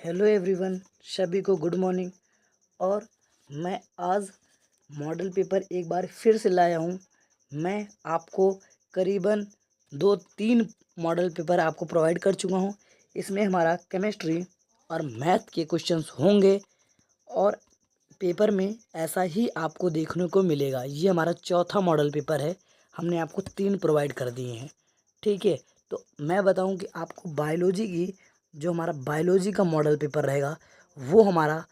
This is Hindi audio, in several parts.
हेलो एवरीवन, सभी को गुड मॉर्निंग। और मैं आज मॉडल पेपर एक बार फिर से लाया हूँ। मैं आपको करीबन 2-3 मॉडल पेपर आपको प्रोवाइड कर चुका हूँ। इसमें हमारा केमिस्ट्री और मैथ के क्वेश्चंस होंगे और पेपर में ऐसा ही आपको देखने को मिलेगा। ये हमारा चौथा मॉडल पेपर है, हमने आपको 3 प्रोवाइड कर दिए हैं। ठीक है, तो मैं बताऊं कि आपको बायोलॉजी की जो हमारा बायोलॉजी का मॉडल पेपर रहेगा वो हमारा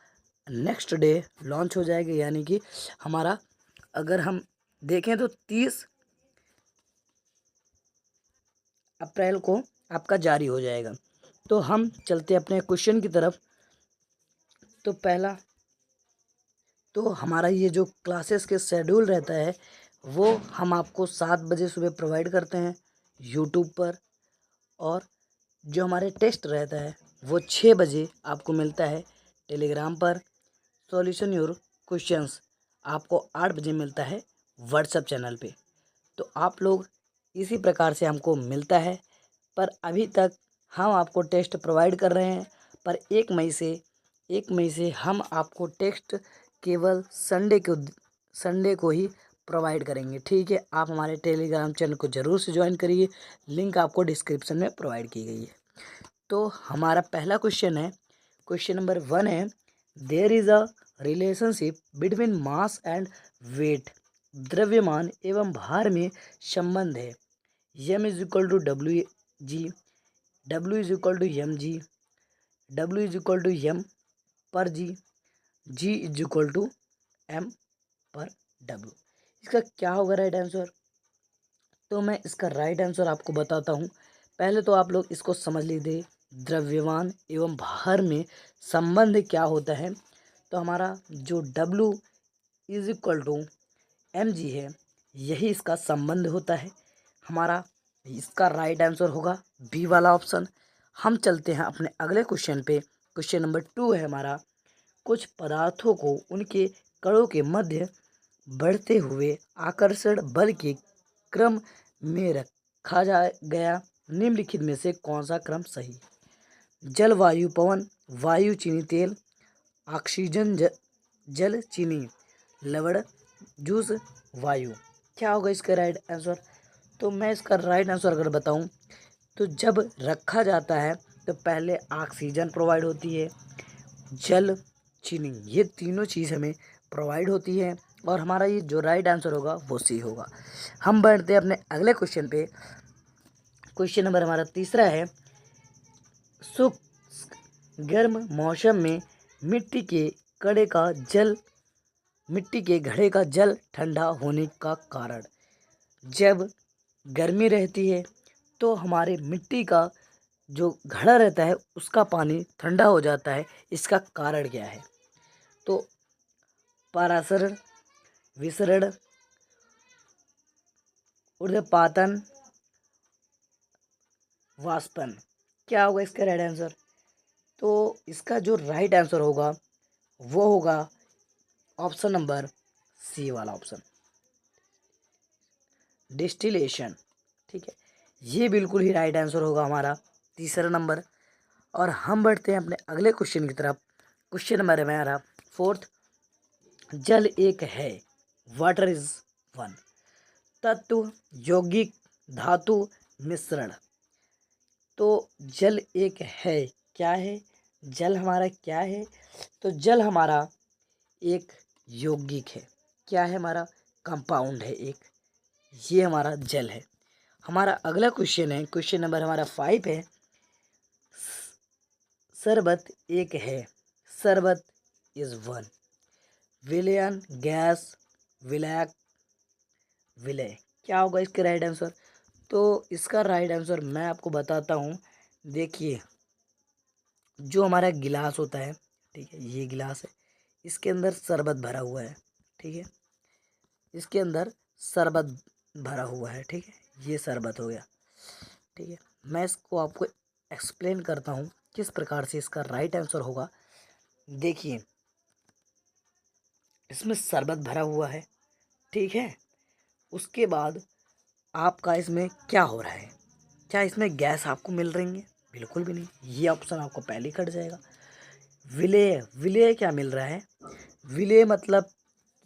नेक्स्ट डे लॉन्च हो जाएगा। यानी कि हमारा अगर हम देखें तो 30 अप्रैल को आपका जारी हो जाएगा। तो हम चलते अपने क्वेश्चन की तरफ। तो पहला, तो हमारा ये जो क्लासेस के शेड्यूल रहता है वो हम आपको 7 बजे सुबह प्रोवाइड करते हैं यूट्यूब पर, और जो हमारे टेस्ट रहता है वो 6 बजे आपको मिलता है टेलीग्राम पर। सॉल्यूशन योर क्वेश्चंस आपको 8 बजे मिलता है व्हाट्सएप चैनल पे। तो आप लोग इसी प्रकार से हमको मिलता है। पर अभी तक हम आपको टेस्ट प्रोवाइड कर रहे हैं, पर 1 मई से हम आपको टेस्ट केवल संडे को ही प्रोवाइड करेंगे। ठीक है, आप हमारे टेलीग्राम चैनल को ज़रूर से ज्वाइन करिए, लिंक आपको डिस्क्रिप्शन में प्रोवाइड की गई है। तो हमारा पहला क्वेश्चन है, क्वेश्चन नंबर 1 है, there is a relationship between mass and weight. द्रव्यमान एवं भार में संबंध है। m is equal to W G, W is equal to M G, W is equal to M per G is equal to M per W. इसका क्या होगा राइट आंसर? तो मैं इसका राइट आंसर आपको बताता हूँ। पहले तो आप लोग इसको समझ लीजिए, द्रव्यमान एवं भार में संबंध क्या होता है। तो हमारा जो W is equal to M G है, यही इसका संबंध होता है। हमारा इसका राइट आंसर होगा बी वाला ऑप्शन। हम चलते हैं अपने अगले क्वेश्चन पे। क्वेश्चन नंबर 2 है हमारा, कुछ पदार्थों को उनके कणों के मध्य बढ़ते हुए आकर्षण बल के क्रम में रखा गया, निम्नलिखित में से कौन सा क्रम सही? जल, वायु, पवन, वायु, चीनी, तेल, ऑक्सीजन, जल, चीनी, लवण, जूस, वायु। क्या होगा इसका राइट आंसर? तो मैं इसका राइट आंसर अगर बताऊं तो जब रखा जाता है तो पहले ऑक्सीजन प्रोवाइड होती है, जल, चीनी, ये तीनों चीज़ हमें प्रोवाइड होती है, और हमारा ये जो राइट आंसर होगा वो सी होगा। हम बढ़ते हैं अपने अगले क्वेश्चन पे। क्वेश्चन नंबर हमारा तीसरा है, शुष्क गर्म मौसम में मिट्टी के कड़े का जल मिट्टी के घड़े का जल ठंडा होने का कारण। जब गर्मी रहती है तो हमारे मिट्टी का जो घड़ा रहता है उसका पानी ठंडा हो जाता है, इसका कारण क्या है? तो परासरण, विसरण, ऊर्ध्वपातन, वाष्पन। क्या होगा इसका राइट आंसर? तो इसका जो राइट आंसर होगा वो होगा ऑप्शन नंबर सी वाला ऑप्शन, डिस्टिलेशन। ठीक है, ये बिल्कुल ही राइट आंसर होगा हमारा तीसरा नंबर। और हम बढ़ते हैं अपने अगले क्वेश्चन की तरफ। क्वेश्चन नंबर है हमारा 4th, जल एक है, वाटर इज वन। तत्व, यौगिक, धातु, मिश्रण। तो जल एक है, क्या है? जल हमारा क्या है? तो जल हमारा एक यौगिक है। क्या है? हमारा कंपाउंड है एक, ये हमारा जल है। हमारा अगला क्वेश्चन है, क्वेश्चन नंबर हमारा 5 है, शरबत एक है, शरबत इज वन। विलयन, गैस, विलायक, विलय। क्या होगा इसका राइट आंसर? तो इसका राइट आंसर मैं आपको बताता हूँ। देखिए, जो हमारा गिलास होता है, ठीक है, ये गिलास है, इसके अंदर शरबत भरा हुआ है। ठीक है, इसके अंदर शरबत भरा हुआ है। ठीक है, ये शरबत हो गया। ठीक है, मैं इसको आपको एक्सप्लेन करता हूँ किस प्रकार से इसका राइट आंसर होगा। देखिए, इसमें शरबत भरा हुआ है, ठीक है। उसके बाद आपका इसमें क्या हो रहा है? क्या इसमें गैस आपको मिल रही है? बिल्कुल भी नहीं, ये ऑप्शन आपको पहले ही कट जाएगा। विलेय, विलेय क्या मिल रहा है? विलेय मतलब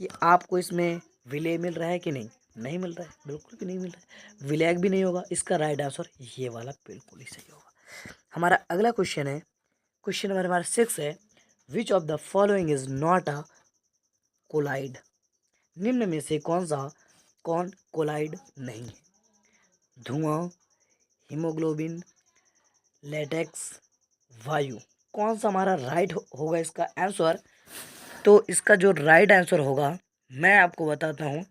कि आपको इसमें विलेय मिल रहा है कि नहीं? नहीं मिल रहा है, बिल्कुल भी नहीं मिल रहा है। विलायक भी नहीं होगा। इसका राइट आंसर ये वाला बिल्कुल ही सही होगा। हमारा अगला क्वेश्चन है, क्वेश्चन नंबर हमारा 6 है, which of the following is not a colloid? निम्न में से कौन कोलाइड नहीं है? धुआं, हीमोग्लोबिन, लेटेक्स, वायु। कौन सा हमारा राइट होगा इसका आंसर? तो इसका जो राइट आंसर होगा मैं आपको बताता हूँ।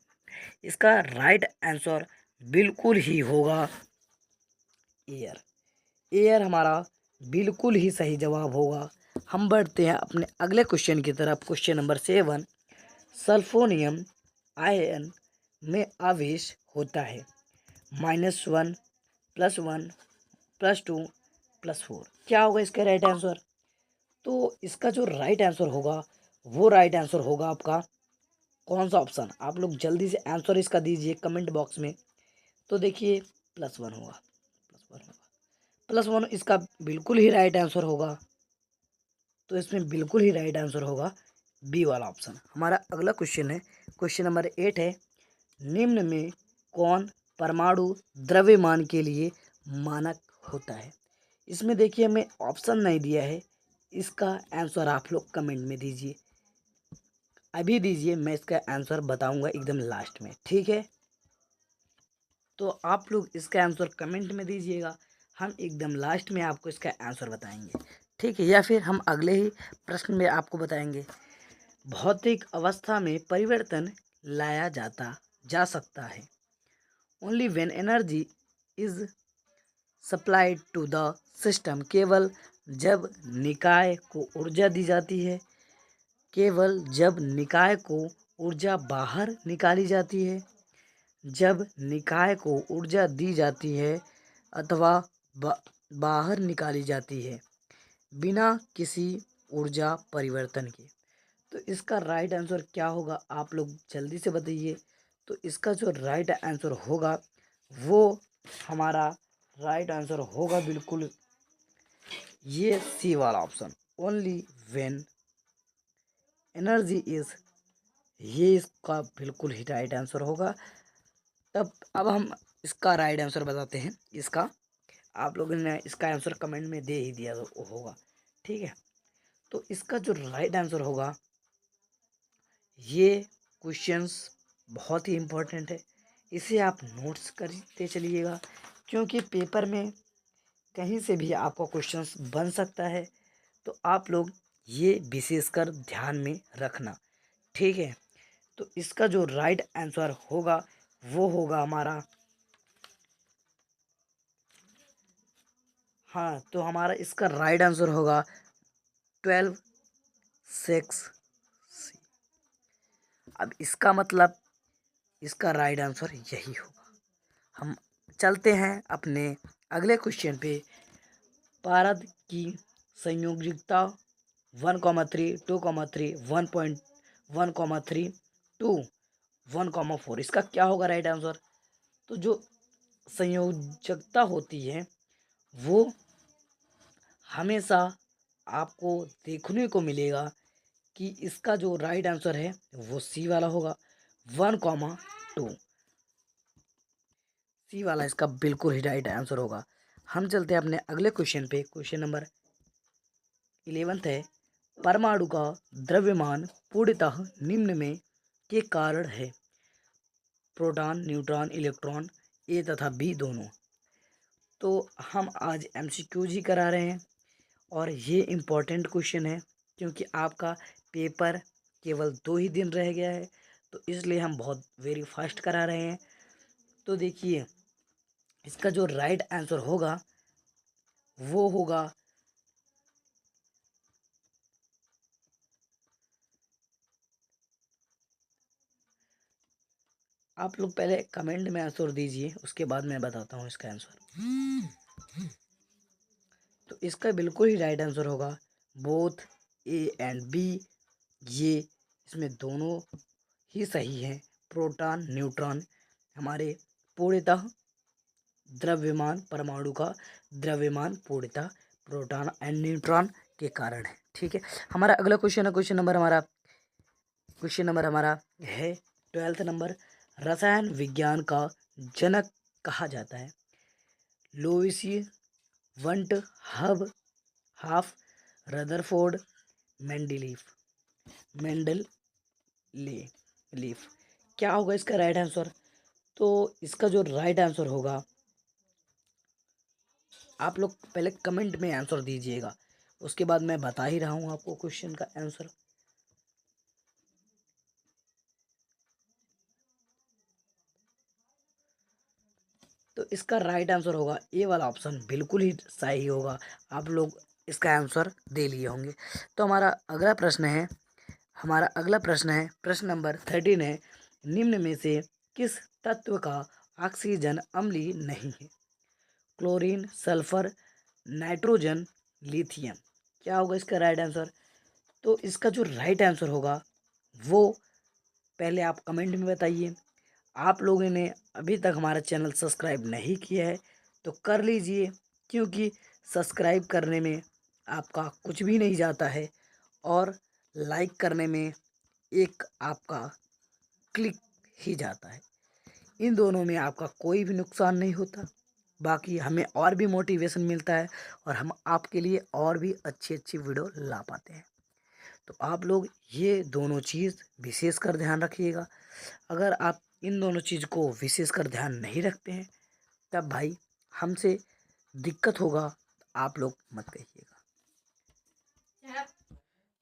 इसका राइट आंसर बिल्कुल ही होगा एयर। एयर हमारा बिल्कुल ही सही जवाब होगा। हम बढ़ते हैं अपने अगले क्वेश्चन की तरफ। क्वेश्चन नंबर 7, सल्फोनियम आयन में आवेश होता है -1, +1, +2, +4। क्या होगा इसका राइट आंसर? तो इसका जो राइट आंसर होगा वो राइट आंसर होगा आपका कौन सा ऑप्शन? आप लोग जल्दी से आंसर इसका दीजिए कमेंट बॉक्स में। तो देखिए +1 होगा, +1 होगा, +1 इसका बिल्कुल ही राइट आंसर होगा। तो इसमें बिल्कुल ही राइट आंसर होगा बी वाला ऑप्शन। हमारा अगला क्वेश्चन है, क्वेश्चन नंबर 8 है, निम्न में कौन परमाणु द्रव्यमान के लिए मानक होता है? इसमें देखिए हमें ऑप्शन नहीं दिया है। इसका आंसर आप लोग कमेंट में दीजिए, अभी दीजिए। मैं इसका आंसर बताऊंगा एकदम लास्ट में, ठीक है? तो आप लोग इसका आंसर कमेंट में दीजिएगा, हम एकदम लास्ट में आपको इसका आंसर बताएंगे, ठीक है? या फिर हम अगले ही प्रश्न में आपको बताएंगे। भौतिक अवस्था में परिवर्तन लाया जा सकता है only when energy is supplied to the system. केवल जब निकाय को ऊर्जा दी जाती है, केवल जब निकाय को ऊर्जा बाहर निकाली जाती है, जब निकाय को ऊर्जा दी जाती है अथवा बाहर निकाली जाती है बिना किसी ऊर्जा परिवर्तन के। तो इसका राइट आंसर क्या होगा आप लोग जल्दी से बताइए। तो इसका जो राइट आंसर होगा वो हमारा राइट आंसर होगा बिल्कुल ये सी वाला option, only when energy is. ये इसका बिल्कुल ही राइट आंसर होगा। तब अब हम इसका राइट आंसर बताते हैं। इसका आप लोगों ने इसका आंसर कमेंट में दे ही दिया तो होगा, ठीक है? तो इसका जो राइट आंसर होगा, ये क्वेश्चंस बहुत ही इम्पोर्टेंट है, इसे आप नोट्स करते चलिएगा क्योंकि पेपर में कहीं से भी आपका क्वेश्चंस बन सकता है। तो आप लोग ये विशेषकर ध्यान में रखना, ठीक है? तो इसका जो राइट आंसर होगा वो होगा हमारा, हाँ, तो हमारा इसका राइट आंसर होगा 12, 6 सी। अब इसका मतलब इसका राइट आंसर यही होगा। हम चलते हैं अपने अगले क्वेश्चन पे। पारद की संयोजकता 1,3, 2,3, 1.1,3, 2, 1,4। इसका क्या होगा राइट आंसर? तो जो संयोजकता होती है वो हमेशा आपको देखने को मिलेगा कि इसका जो राइट आंसर है वो सी वाला होगा, 1,2। सी वाला इसका बिल्कुल ही राइट आंसर होगा। हम चलते हैं अपने अगले क्वेश्चन पे। क्वेश्चन नंबर 11 है, परमाणु का द्रव्यमान पूर्णतः निम्न में के कारण है? प्रोटॉन, न्यूट्रॉन, इलेक्ट्रॉन, ए तथा बी दोनों। तो हम आज एमसीक्यूज ही करा रहे हैं और ये इम्पोर्टेंट क्वेश्चन है क्योंकि आपका पेपर केवल 2 ही दिन रह गया है, तो इसलिए हम बहुत वेरी फास्ट करा रहे हैं। तो देखिए इसका जो राइट आंसर होगा वो होगा, आप लोग पहले कमेंट में आंसर दीजिए उसके बाद मैं बताता हूँ इसका आंसर। तो इसका बिल्कुल ही राइट आंसर होगा बोथ ए एंड बी। ये इसमें दोनों ही सही हैं। प्रोटॉन, न्यूट्रॉन हमारे पूर्णतः द्रव्यमान, परमाणु का द्रव्यमान पूर्णतः प्रोटॉन एंड न्यूट्रॉन के कारण है। ठीक है, हमारा अगला क्वेश्चन है, क्वेश्चन नंबर हमारा है 12th नंबर। रसायन विज्ञान का जनक कहा जाता है? लोइसी, वंट, हब, हाफ, रदरफोर्ड, मेंडलीफ। मेंडल ले लीफ। क्या होगा इसका राइट आंसर? तो इसका जो राइट आंसर होगा, आप लोग पहले कमेंट में आंसर दीजिएगा, उसके बाद मैं बता ही रहा हूँ आपको क्वेश्चन का आंसर। तो इसका राइट आंसर होगा ए वाला ऑप्शन, बिल्कुल ही सही होगा। आप लोग इसका आंसर दे लिए होंगे। तो हमारा अगला प्रश्न है, प्रश्न नंबर 13 है। निम्न में से किस तत्व का ऑक्सीजन अम्लीय नहीं है? Chlorine, sulphur, nitrogen, lithium. क्या होगा इसका राइट आंसर? तो इसका जो राइट आंसर होगा वो पहले आप कमेंट में बताइए। आप लोगों ने अभी तक हमारा चैनल सब्सक्राइब नहीं किया है तो कर लीजिए, क्योंकि सब्सक्राइब करने में आपका कुछ भी नहीं जाता है और लाइक करने में एक आपका क्लिक ही जाता है। इन दोनों में आपका कोई भी नुकसान नहीं होता, बाकी हमें और भी मोटिवेशन मिलता है और हम आपके लिए और भी अच्छी अच्छी वीडियो ला पाते हैं। तो आप लोग ये दोनों चीज़ विशेष कर ध्यान रखिएगा। अगर आप इन दोनों चीज़ को विशेष कर ध्यान नहीं रखते हैं तब भाई हमसे दिक्कत होगा, आप लोग मत कहिएगा।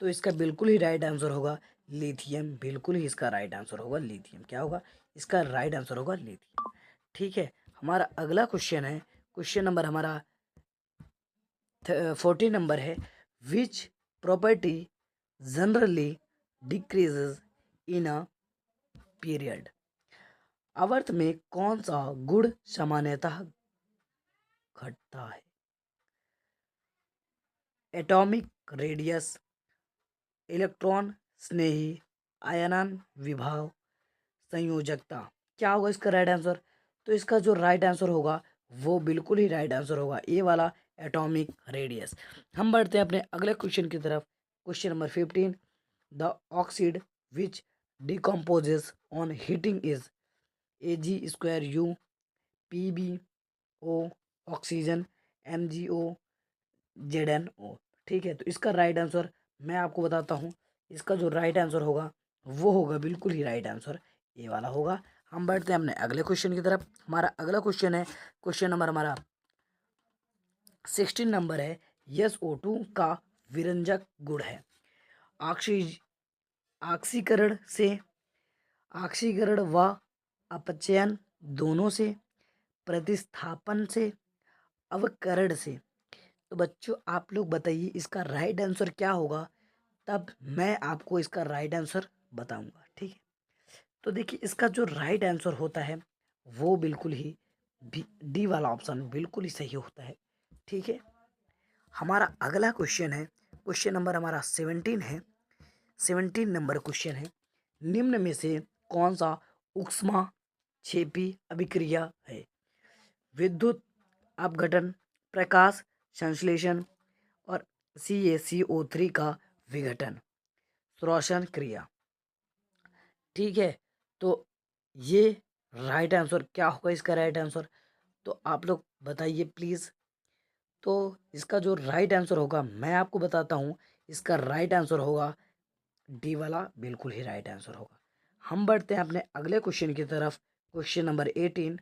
तो इसका बिल्कुल ही राइट आंसर होगा लिथियम, बिल्कुल ही इसका राइट आंसर होगा लिथियम। क्या होगा इसका राइट आंसर? होगा लिथियम। ठीक है, हमारा अगला क्वेश्चन है, क्वेश्चन नंबर हमारा 14 नंबर है। Which property generally decreases in a period? आवर्त में कौन सा गुण सामान्यतः घटता है? एटॉमिक रेडियस, इलेक्ट्रॉन स्नेही, आयनन विभव, संयोजकता। क्या होगा इसका राइट आंसर? तो इसका जो राइट आंसर होगा वो बिल्कुल ही राइट आंसर होगा ए वाला, एटॉमिक रेडियस। हम बढ़ते हैं अपने अगले क्वेश्चन की तरफ, question number 15। The oxide which decomposes on heating is Ag2U, PbO, oxygen, MgO, ZnO। ठीक है, तो इसका राइट आंसर मैं आपको बताता हूँ। इसका जो राइट आंसर होगा वो होगा बिल्कुल ही राइट आंसर ये वाला होगा। हम बढ़ते हैं अपने अगले क्वेश्चन की तरफ। हमारा अगला क्वेश्चन है, क्वेश्चन नंबर हमारा 16 नंबर है। SO2 का विरंजक गुण है? ऑक्सी ऑक्सीकरण से, ऑक्सीकरण व अपचयन दोनों से, प्रतिस्थापन से, अवकरण से। तो बच्चों आप लोग बताइए इसका राइट आंसर क्या होगा, तब मैं आपको इसका राइट आंसर बताऊंगा। ठीक है, तो देखिए इसका जो राइट आंसर होता है वो बिल्कुल ही डी वाला ऑप्शन बिल्कुल ही सही होता है। ठीक है, हमारा अगला क्वेश्चन है, क्वेश्चन नंबर हमारा 17 है। 17 नंबर क्वेश्चन है। निम्न में से कौन सा उष्मा क्षेपी अभिक्रिया है? विद्युत अपघटन, प्रकाश संश्लेषण और CaCO3 का विघटन, श्वसन क्रिया। ठीक है, तो ये राइट आंसर क्या होगा इसका राइट आंसर? तो आप लोग बताइए प्लीज़। तो इसका जो राइट आंसर होगा मैं आपको बताता हूँ। इसका राइट आंसर होगा डी वाला, बिल्कुल ही राइट आंसर होगा। हम बढ़ते हैं अपने अगले क्वेश्चन की तरफ, क्वेश्चन नंबर 18।